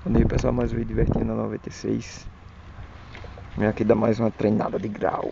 Bom dia pessoal, mais um vídeo divertindo na 96. Vem aqui dar mais uma treinada de grau.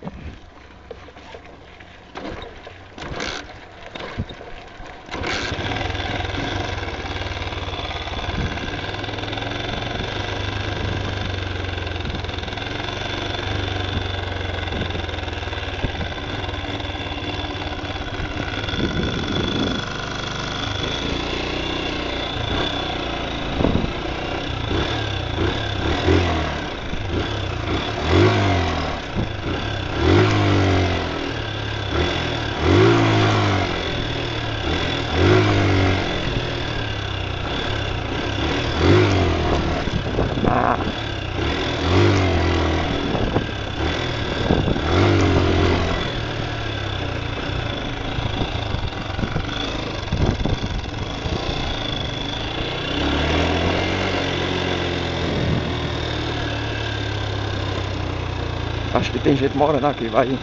Acho que tem gente morando aqui, vai.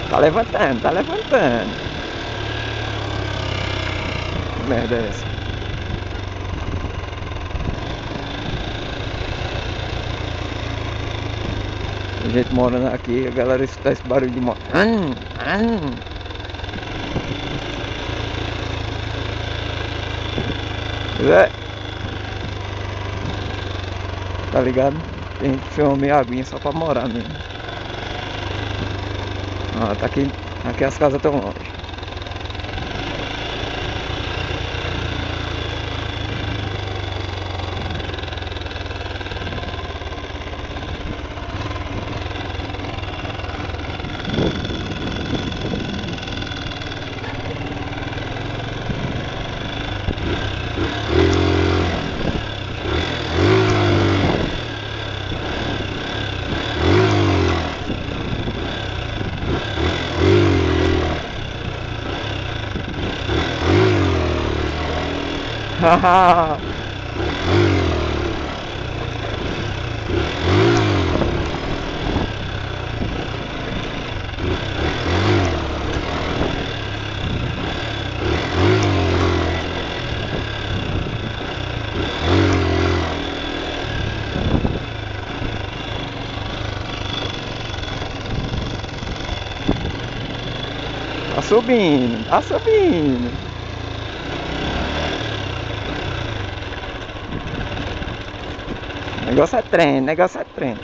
Tá levantando, tá levantando. Que merda é essa? Tem gente morando aqui, a galera escuta esse barulho de moto. É. Tá ligado? Tem gente que chama meio aguinha só pra morar mesmo. Ah, tá aqui. Aqui as casas estão longe. Haha. Tá subindo, tá subindo. Negócio é trem, negócio é trem.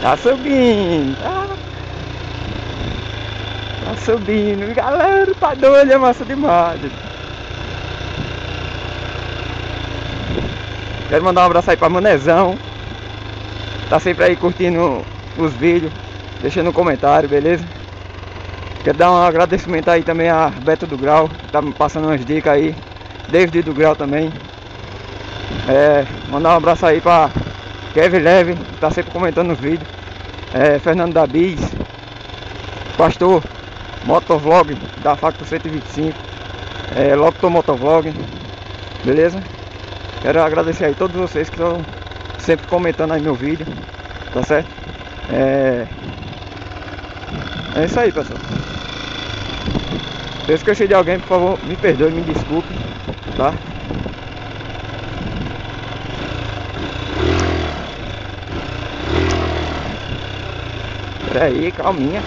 Tá subindo, tá subindo, galera, tá doido, é massa demais. Quero mandar um abraço aí pra Manezão, tá sempre aí curtindo os vídeos, deixando um comentário, beleza? Quero dar um agradecimento aí também a Beto do Grau, que tá me passando umas dicas aí, David do Grau também. Mandar um abraço aí pra Kevin Leve, que tá sempre comentando nos vídeos. Fernando da Bis, Pastor Motovlog da Facto 125, Locutor Motovlog, beleza? Quero agradecer aí todos vocês que estão sempre comentando aí meu vídeo, tá certo? É isso aí, pessoal. Se eu esqueci de alguém, por favor, me perdoe, me desculpe, tá? Isso aí, calminha.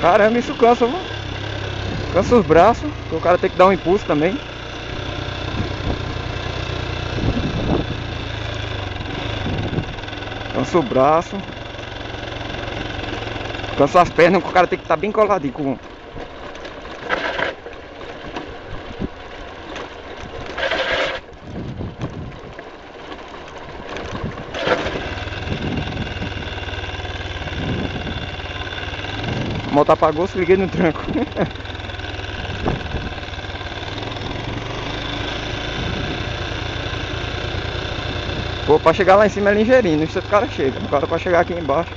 Caramba, isso cansa, viu? Cansa os braços, o cara tem que dar um impulso também. Cansa o braço. Cansa as pernas, que o cara tem que estar bem coladinho com... A moto apagou, se liguei no tranco. Pô, pra chegar lá em cima é ligeirinho, no instante o cara chega. Agora pra chegar aqui embaixo.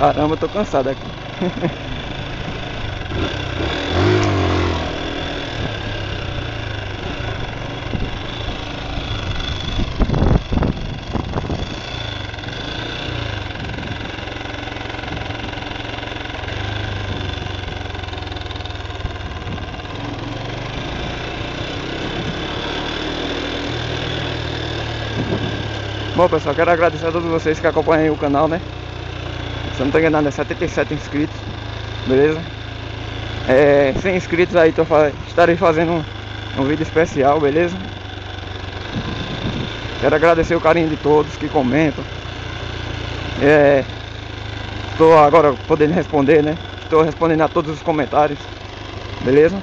Caramba, eu tô cansado aqui. Bom, pessoal, quero agradecer a todos vocês que acompanham aí o canal, né? Se eu não tô enganado, é 77 inscritos, beleza? 100 inscritos aí, estarei fazendo um vídeo especial, beleza? Quero agradecer o carinho de todos que comentam. Estou agora podendo responder, né? Estou respondendo a todos os comentários, beleza?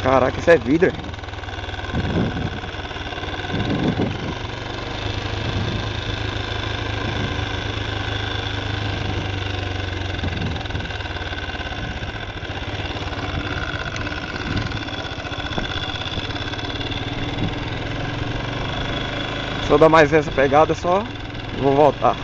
Caraca, isso é vidro. Se eu dar mais essa pegada, só vou voltar.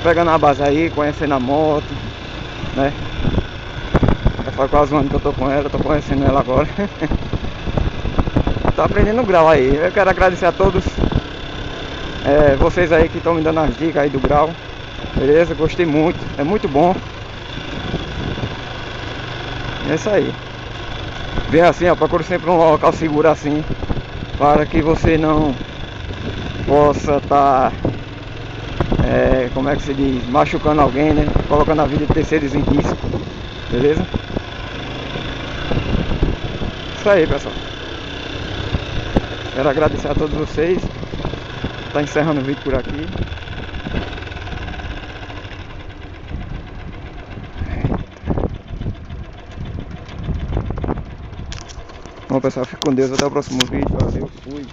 Pegando a base aí, conhecendo a moto, né? Já faz quase um ano que eu tô com ela, tô conhecendo ela agora. Tô aprendendo o grau aí. Eu quero agradecer a todos vocês aí que estão me dando as dicas aí do grau. Beleza? Gostei muito, é muito bom. É isso aí. Vem assim, ó, procure sempre um local seguro assim, para que você não possa estar como é que se diz, machucando alguém, né? Colocando a vida de terceiros em risco. Beleza? Isso aí, pessoal. Quero agradecer a todos vocês. Tá encerrando o vídeo por aqui. Bom pessoal, fique com Deus, até o próximo vídeo. Valeu, fui.